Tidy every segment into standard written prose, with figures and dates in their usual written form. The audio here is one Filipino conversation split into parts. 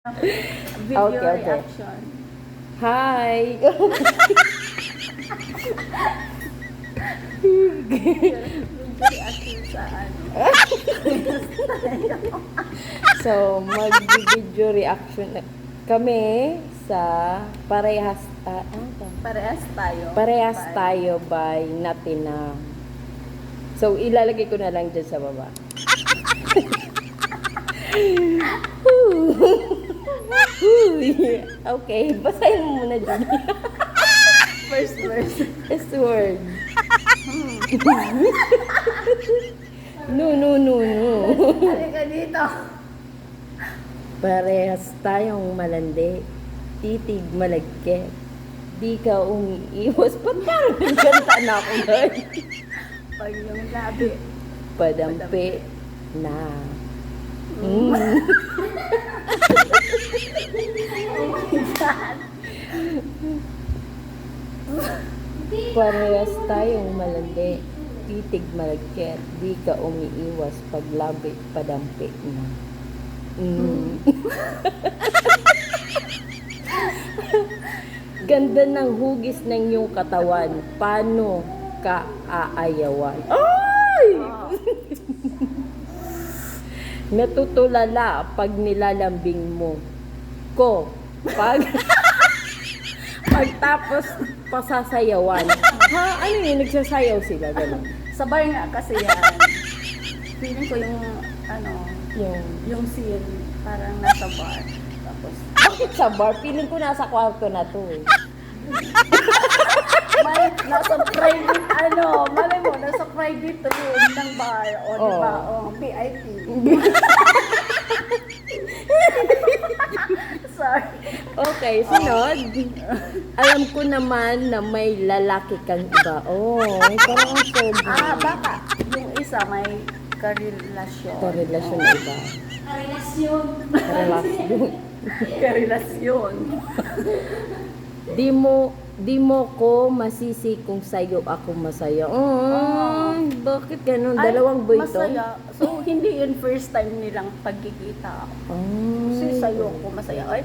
Video Okay. reaction. Hi! Video reaction sa ano. So, mag-video reaction kami sa Parehas, ano to? Parehas tayo. Parehas Bye. tayo by Natina. So, ilalagay ko na lang dyan sa baba. Okay, basahin mo muna dyan. First verse. First word. No. Halika dito. Parehas tayong malandi, titig malagkit. Di ka umiiwas. Ba't parang nagkanta na ako doon? Pag yung labi. Padampi na. Parehas tayong malandi, titig malagkit. Di ka umiiwas. Paglabi, padampi na. Ganda ng hugis ng iyong katawan. Paano ka aayawan? Ay! Natutulala pag nilalambing mo. Pagtapos pasasayawan. Ha? Ano yun? Nagsasayaw sila. Ganun. Sa bar nga kasi yan. Feeling ko yung ano, yung scene parang nasa bar. Tapos Bakit sa bar? Feeling ko nasa kwarto na to eh. may nasa private ano, malay mo nasa private room ng bar o di ba? Oh, VIP. Sorry. Okay, sunod. Alam ko naman na may lalaki kang iba. Oh, parang ang pogi. Baka yung isa may karelasyon. Karelasyon na iba. Karelasyon. Karelasyon. Karelasyon. Di mo ko masisi kung sa'yo ako masaya. Bakit ganun? Dalawang boy to? Masaya. So, hindi yun first time nilang pagkikita. Kasi sa'yo ako masaya. Ay,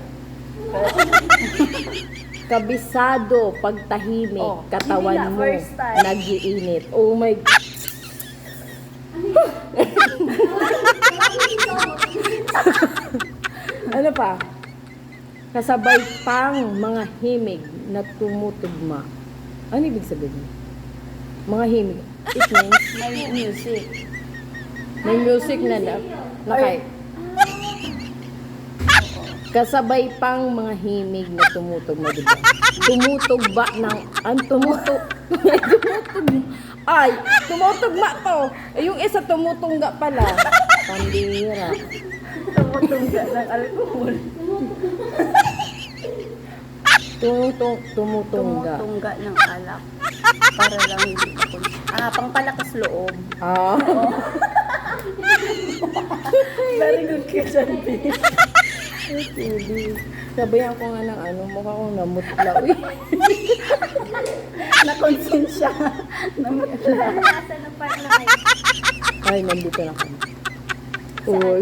kabisado, pagtahimik, Oh, katawan hindi na, mo, first time. nag-iinit. Oh my Ano pa? Kasabay pang mga himig na tumutugma. Ano ibig sabihin? Mga himig. It means may music. may music na nakay. Kasabay pang mga himig na tumutugma, di ba? Tumutugba ng... Ay, tumutugma to. Yung isa tumutungga pala. Pambira. Tumutungga ng alcohol. Tumutungga. Tumutungga ng alak. Para lang hindi ako. Pangpalakas loob. Very good question, B. Hindi. Sabayan ko nga ng ano, mukha kong namutla. Uy. Nakonsensya. Namutla. Nasa ng part na kayo. Ay, nandito na kami. Oo.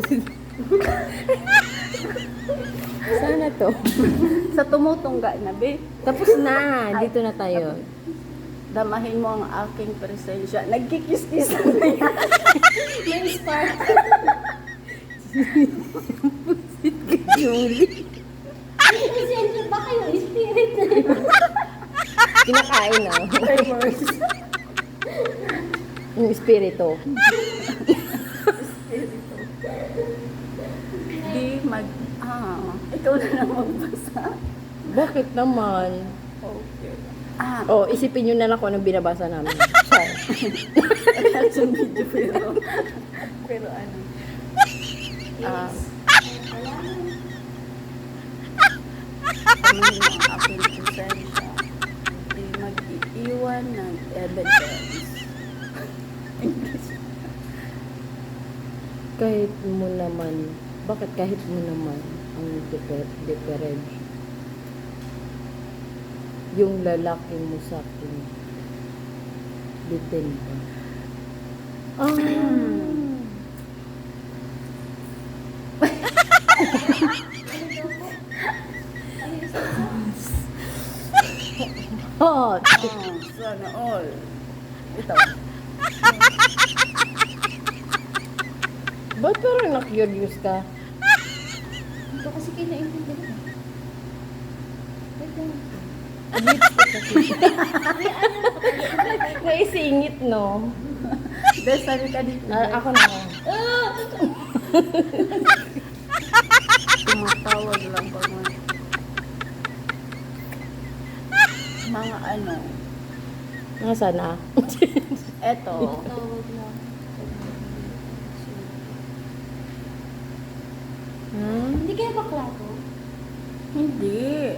Sana to. Sa tumutungga na, B. Tapos na. Dito na tayo. Damahin mo ang aking presensya. Nagkikis-kis na yan. May spark. Julie. Pasensya ba kayo? Spirit na yun. Kinakain na. Reverse. Yung espiritu. Ikaw na lang magbasa. Bakit naman? Okay. Isipin nyo na lang kung anong binabasa namin. Char. Reaction video pero ano. Damahin mo ang aking presensya. Di mag-iiwan ng evidence. Kahit mo naman, bakit kahit mo naman ang difference? Yung lalaki mo sa akin, bitin ka. Hot. Sana all. Ito. Ba't parang na-curious ka? Ito kasi kinaintindihan. Wait lang. Naisingit, no? Dahil sabi ka dito. Ako na. Tumatawag lang pag mga ano. Nga sana. Eto. Tawag lang. Hindi kaya bakla to? Hindi.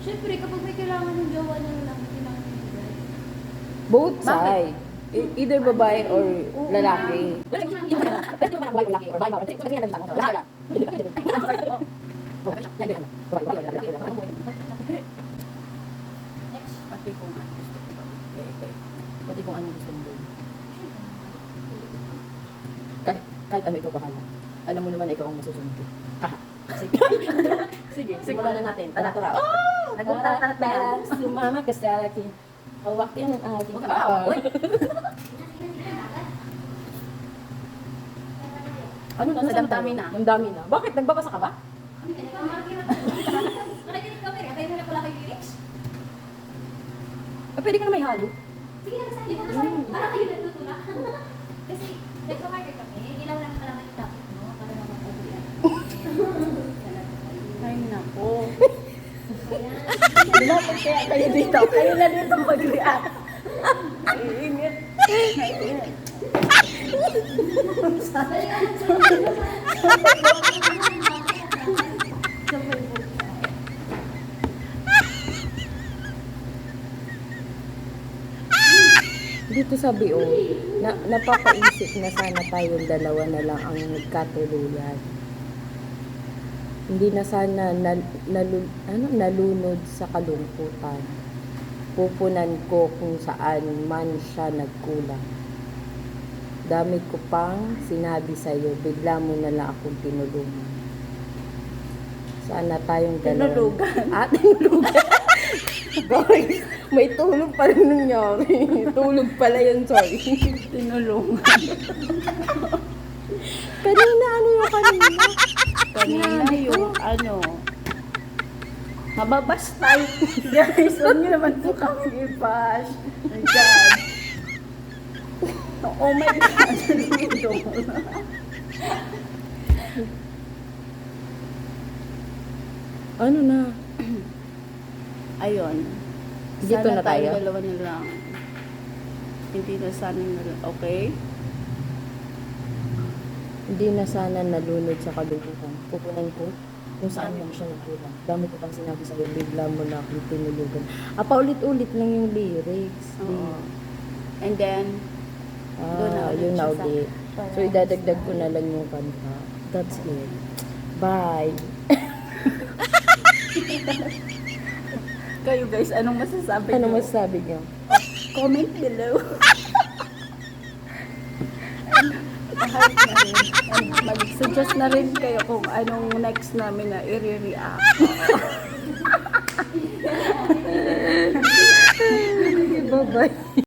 Siyempre, kapag may kailangan ng jowa niya lang, kailangan ng ibigay. Both Bakit? side. Either babae or lalaki. Pati ko nga. Pati kung ano gusto mo. Kahit ano ikaw bahala. Alam mo naman na ikaw ang masusunod ko. Sige. Sige, simulan na natin. Tara. Oh! Nagtatara. Sumama ka sa akin. Hawakin ang aking Huwag ka ba? Ano na? Sa damdamin na. Ang dami na. Bakit? Nagbabasa ka ba? Nakikinig ka, Mary. Atay mo na pala kay lyrics. Pwede ka na may halo. Sige na, kasi ko kasi para kayo natutulak. Kasi nagka-market kami, ilaw lang kalaman yung topic mo para makapag-uwian. Ay, nako. Dapat kaya kayo dito. Kayo na dito mag-react. Iinit. Iinit. Dito sabi napapaisip na sana tayong dalawa na lang ang nagkatuluyan. Hindi na sana nalunod sa kalungkutan. Pupunan ko kung saan man siya nagkulang. Dami ko pang sinabi sa'yo, bigla mo na lang akong tinulungan. Sana tayong dalawa. Tinulugan? Tinulugan. Guys, may tulog pala nangyari. Tulog pala yun, sorry. Tinulungan. Kanina, ano yung kanina? Kanina yung ano. Mababas tayo. Guys, huwag niyo naman po kami i-bash. My God. Oh my God. Ano na? Ayun. Dito na tayo? Sana dalawa na lang. Hindi na sana okay? Hindi na sana nalunod sa kalungkutan. Pupunan ko kung saan man siya nagkulang. Dami ko pang sinabi sa'yo, bigla mo na akong tinulugan. Paulit-ulit lang yung lyrics. Oo. And then, doon na ulit Yun na siya sa- ulit. So, idadagdag ko na lang yung kanta. That's it. Bye. kayo guys, anong masasabi Ano niyo? masasabi niyo? Comment below. Heart na rin. And mag-suggest na rin kayo kung anong next namin na i-react. Bye-bye.